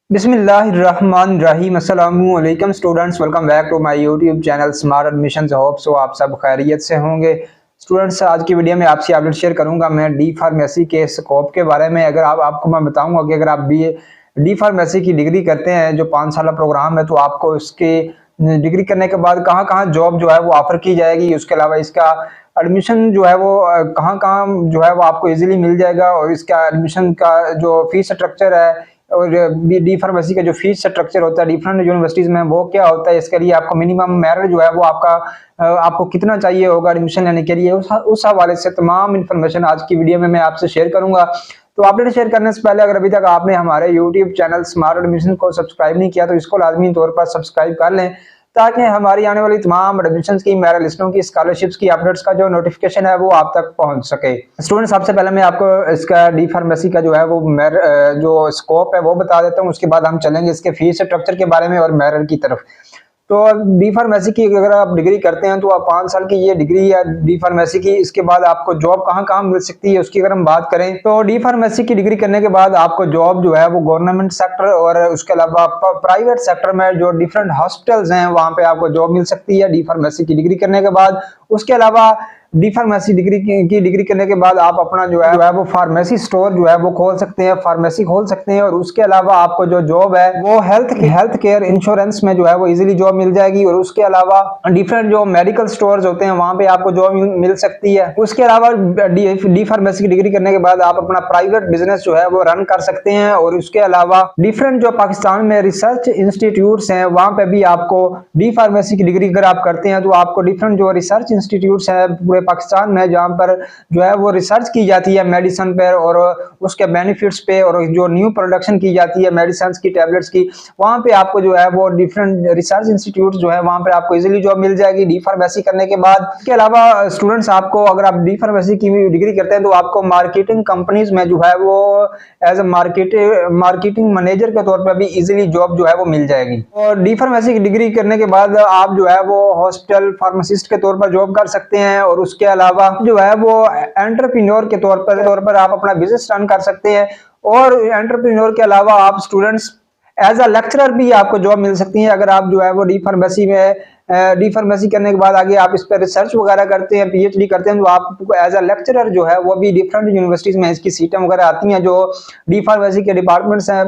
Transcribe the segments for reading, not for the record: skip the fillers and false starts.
बिस्मिल्लाहिर्रहमानिर्रहीम। अस्सलामुअलैकुम students, welcome back to my YouTube channel Smart Admissions. Hope so आप सब खैरियत से होंगे। स्टूडेंट्स, आज की वीडियो में आपसे अपडेट शेयर करूंगा मैं डी फार्मेसी के स्कोप के बारे में। अगर आपको मैं बताऊंगा कि अगर आप डी फार्मेसी की डिग्री करते हैं, जो 5 साल प्रोग्राम है, तो आपको इसके डिग्री करने के बाद कहाँ कहाँ जॉब जो है वो ऑफर की जाएगी। उसके अलावा इसका एडमिशन जो है वो कहाँ कहाँ जो है वो आपको इजीली मिल जाएगा, और इसका एडमिशन का जो फीस स्ट्रक्चर है और डी फार्मेसी का जो फीस स्ट्रक्चर होता है डिफरेंट यूनिवर्सिटीज में, वो क्या होता है, इसके लिए आपको मिनिमम मेरिट जो है वो आपको कितना चाहिए होगा एडमिशन लेने के लिए, उस हवाले से तमाम इन्फॉर्मेशन आज की वीडियो में मैं आपसे शेयर करूंगा। तो अपडेट शेयर करने से पहले अगर अभी तक आपने हमारे यूट्यूब चैनल स्मार्ट एडमिशन को सब्सक्राइब नहीं किया तो इसको लाजमी तौर पर सब्सक्राइब कर लें, ताकि हमारी आने वाली तमाम एडमिशंस की, मेरिट लिस्टों की, स्कॉलरशिप्स की अपडेट्स का जो नोटिफिकेशन है वो आप तक पहुंच सके। स्टूडेंट, सबसे पहले मैं आपको इसका डी फार्मेसी का जो है वो जो स्कोप है वो बता देता हूँ। उसके बाद हम चलेंगे इसके फीस स्ट्रक्चर के बारे में और मेरिट की तरफ। तो डी फार्मेसी की अगर आप डिग्री करते हैं तो आप 5 साल की ये डिग्री है डी फार्मेसी की। इसके बाद आपको जॉब कहाँ कहाँ मिल सकती है उसकी अगर हम बात करें, तो डी फार्मेसी की डिग्री करने के बाद आपको जॉब जो है वो गवर्नमेंट सेक्टर और उसके अलावा प्राइवेट सेक्टर में जो डिफरेंट हॉस्पिटल्स हैं वहां पे आपको जॉब मिल सकती है डी फार्मेसी की डिग्री करने के बाद। उसके अलावा डी फार्मेसी डिग्री की डिग्री करने के बाद आप अपना जो है वो फार्मेसी स्टोर जो है वो खोल सकते हैं, फार्मेसी खोल सकते हैं। और उसके अलावा आपको जो जॉब है वो हेल्थ केयर इंश्योरेंस में जो है वो इजीली जॉब मिल जाएगी। और उसके अलावा डिफरेंट जो मेडिकल स्टोर्स होते हैं वहां पे आपको जॉब मिल सकती है। उसके अलावा डी फार्मेसी की डिग्री करने के बाद आप अपना प्राइवेट बिजनेस जो है वो रन कर सकते हैं। और उसके अलावा डिफरेंट जो पाकिस्तान में रिसर्च इंस्टीट्यूट्स हैं वहां पे भी आपको डी फार्मेसी की डिग्री अगर आप करते हैं तो आपको डिफरेंट जो रिसर्च इंस्टीट्यूट्स है पूरे पाकिस्तान में, जहां पर जो है वो रिसर्च की जाती है मेडिसिन पर और उसके बेनिफिट्स पे, और जो न्यू प्रोडक्शन की जाती है मेडिसिन की, टैबलेट्स की, वहां पे आपको जो है वो डिफरेंट रिसर्च इंस्टीट्यूट जो है वहां पे आपको इजीली जॉब मिल जाएगी डी फार्मेसी करने के बाद। इसके अलावा स्टूडेंट्स, आपको अगर आप डी फार्मेसी की डिग्री करते हैं तो आपको मार्केटिंग कंपनीज में जो है वो एज ए मार्केटिंग मैनेजर के तौर पर भी इजीली जॉब जो है वो मिल जाएगी। और डी फार्मेसी की डिग्री करने के बाद आप जो है वो हॉस्पिटल फार्मासिस्ट के तौर पर जॉब कर सकते हैं। और उसके अलावा जो है वो एंटरप्रेन्योर के तौर पर आप अपना बिजनेस रन कर सकते हैं। और एंटरप्रेन्योर के अलावा आप स्टूडेंट्स एज अ लेक्चरर भी आपको जॉब मिल सकती है। अगर आप जो है वो डी फार्मेसी करने के बाद आगे आप इस पर रिसर्च वगैरह करते हैं, पीएचडी करते हैं, तो आपको एज अ लेक्चरर जो है वो भी डिफरेंट यूनिवर्सिटीज में इसकी सीटें वगैरह आती हैं जो डी फार्मेसी के डिपार्टमेंट्स हैं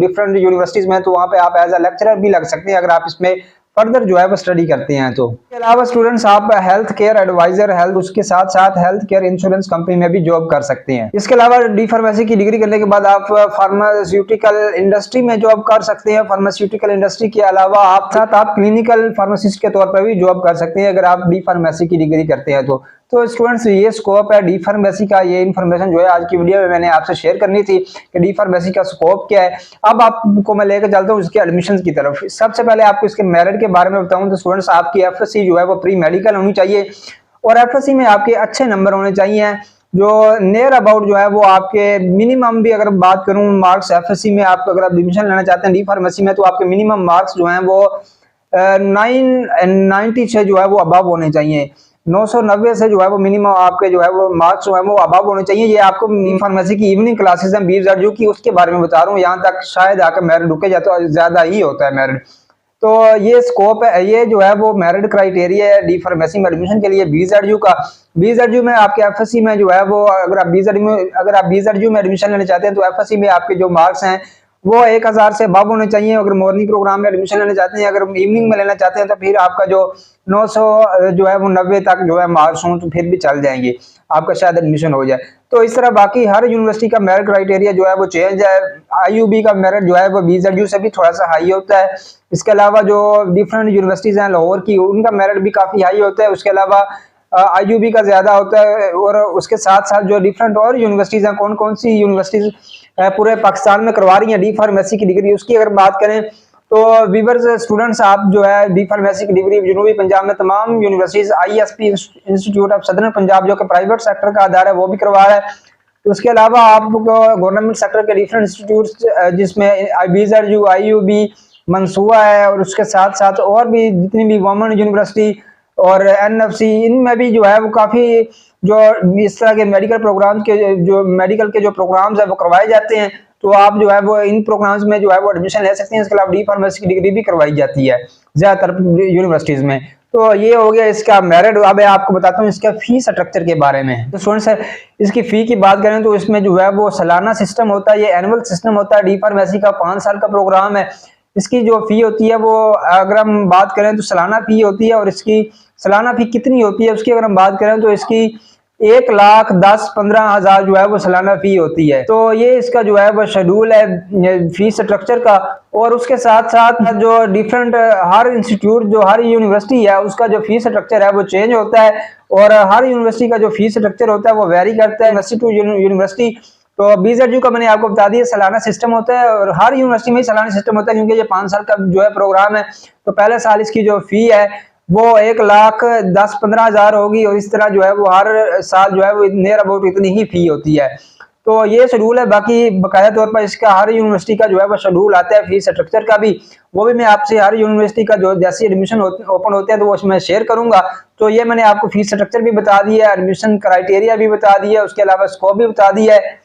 डिफरेंट यूनिवर्सिटीज में, तो वहाँ पे आप एज अ लेक्चरर भी लग सकते हैं अगर आप इसमें फर्दर जो है वो स्टडी करते हैं। तो इसके अलावा स्टूडेंट्स, आप हेल्थ केयर एडवाइजर उसके साथ साथ हेल्थ केयर इंश्योरेंस कंपनी में भी जॉब कर सकते हैं। इसके अलावा डी फार्मेसी की डिग्री करने के बाद आप फार्मास्यूटिकल इंडस्ट्री में जॉब कर सकते हैं। फार्मास्यूटिकल इंडस्ट्री के अलावा आप क्लिनिकल फार्मासिस्ट के तौर पर भी जॉब कर सकते हैं अगर आप डी फार्मेसी की डिग्री करते हैं तो स्टूडेंट्स, ये स्कोप है डी फार्मेसी का। ये इन्फॉर्मेशन जो है आज की वीडियो में मैंने आपसे शेयर करनी थी कि डी फार्मेसी का स्कोप क्या है। अब आपको मैं लेकर चलता हूँ इसके एडमिशन की तरफ। सबसे पहले आपको इसके मेरिट के बारे में बताऊं तो स्टूडेंट्स, आपकी एफएससी जो है वो प्री मेडिकल होनी चाहिए और एफएससी में आपके अच्छे नंबर होने चाहिए। जो नियर अबाउट जो है वो आपके मिनिमम भी अगर बात करूं मार्क्स एफएससी में, आप अगर आप एडमिशन लेना चाहते हैं डी फार्मेसी में, तो आपके मिनिमम मार्क्स जो हैं वो 990 से जो है वो अबव होने चाहिए। 990 से जो है वो मिनिमम आपके जो है वो मार्क्स जो है वो अबव होने चाहिए। ये आपको फार्मेसी की इवनिंग क्लासेस हैं BZU की, उसके बारे में बता रहा हूँ। यहाँ तक शायद आकर मेरिट रुके जाता है, ज्यादा ही होता है मेरिट। तो ये स्कोप है, ये जो है वो मेरिट क्राइटेरिया है डी फार्मेसी में एडमिशन के लिए BZU का। BZU में आपके एफएससी में जो है वो अगर आप BZU में एडमिशन लेना चाहते हैं तो एफएससी में आपके जो मार्क्स हैं वो 1000 से अबव होने चाहिए। अगर मॉर्निंग प्रोग्राम में एडमिशन लेना चाहते हैं, अगर इवनिंग में लेना चाहते हैं, तो फिर आपका जो 900 जो है वो 90 तक जो है मार्क्स हों तो फिर भी चल जाएंगे, आपका शायद एडमिशन हो जाए। तो इस तरह बाकी हर यूनिवर्सिटी का मेरिट क्राइटेरिया जो है वो चेंज है। IUB का मेरिट जो है वो BZU से भी थोड़ा सा हाई होता है। इसके अलावा जो डिफरेंट यूनिवर्सिटीज हैं लाहौर की, उनका मेरिट भी काफी हाई होता है। उसके अलावा IUB का ज्यादा होता है। और उसके साथ साथ जो डिफरेंट और यूनिवर्सिटीज हैं, कौन कौन सी यूनिवर्सिटीज पूरे पाकिस्तान में करवा रही है डी फार्मेसी की डिग्री, उसकी अगर बात करें तो वीवर्स स्टूडेंट्स, आप जो है डी फार्मेसी की डिग्री जनूबी पंजाब में तमाम universities, ISP institute of southern Punjab जो कि प्राइवेट सेक्टर का आधार है वो भी करवा रहा है। तो उसके अलावा आपको गवर्नमेंट सेक्टर के डिफरेंट इंस्टीट्यूट जिसमें BZU, IUB, मंसूआ है, और उसके साथ साथ और भी जितनी भी वुमेन यूनिवर्सिटी और NFC, इनमें भी जो है वो काफी जो इस तरह के मेडिकल के जो प्रोग्राम्स है वो करवाए जाते हैं। तो आप जो है वो इन प्रोग्राम्स में जो है वो एडमिशन ले सकते हैं। इसके अलावा डी फार्मेसी की डिग्री भी करवाई जाती है ज्यादातर यूनिवर्सिटीज में। तो ये हो गया इसका मेरिट। अब मैं आपको बताता हूँ इसका फी स्ट्रक्चर के बारे में। तो स्टूडेंट्स इसकी फी की बात करें तो इसमें जो है वो सालाना सिस्टम होता है, ये एनुअल सिस्टम होता है। डी फार्मेसी का 5 साल का प्रोग्राम है। इसकी जो फी होती है वो अगर हम बात करें तो सालाना फी होती है, और इसकी सालाना फी कितनी होती है उसकी अगर हम बात करें तो इसकी 1,10,15,000 जो है वो सालाना फी होती है। तो ये इसका जो है वो शेड्यूल है फी स्ट्रक्चर का। और उसके साथ साथ जो डिफरेंट हर इंस्टीट्यूट जो हर यूनिवर्सिटी है उसका जो फी स्ट्रक्चर है वो चेंज होता है, और हर यूनिवर्सिटी का जो फी स्ट्रक्चर होता है वो वेरी करता है यूनिवर्सिटी टू यूनिवर्सिटी। तो BZU का मैंने आपको बता दिया सालाना सिस्टम होता है, और हर यूनिवर्सिटी में सालाना सिस्टम होता है क्योंकि ये 5 साल का जो है प्रोग्राम है। तो पहले साल इसकी जो फी है वो 1,10,15,000 होगी, और इस तरह जो है वो हर साल जो है वो नियर अबाउट इतनी ही फी होती है। तो ये शेड्यूल है। बाकी बकाया तौर पर इसका हर यूनिवर्सिटी का जो है वो शेड्यूल आता है फीस स्ट्रक्चर का भी, वो भी मैं आपसे हर यूनिवर्सिटी का जो जैसे एडमिशन ओपन होते हैं तो वो उसमें शेयर करूंगा। तो ये मैंने आपको फीस स्ट्रक्चर भी बता दिया है, एडमिशन क्राइटेरिया भी बता दिया है, उसके अलावा स्कोप भी बता दिया है।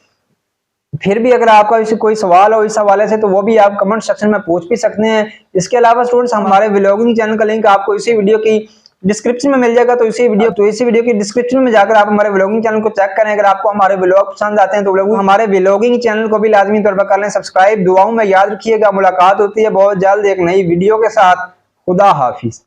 फिर भी अगर आपका इसे कोई सवाल हो इस हवाले से तो वो भी आप कमेंट सेक्शन में पूछ भी सकते हैं। इसके अलावा स्टूडेंट्स हमारे व्लॉगिंग चैनल का लिंक आपको इसी वीडियो की डिस्क्रिप्शन में मिल जाएगा। तो इसी वीडियो की डिस्क्रिप्शन में जाकर आप हमारे व्लॉगिंग चैनल को चेक करें। अगर आपको हमारे व्लॉग पसंद आते हैं तो हमारे व्लॉगिंग चैनल को भी लाजमी तौर पर कर लें सब्सक्राइब। दुआओं में याद रखिएगा। मुलाकात होती है बहुत जल्द एक नई वीडियो के साथ। खुदा हाफिज।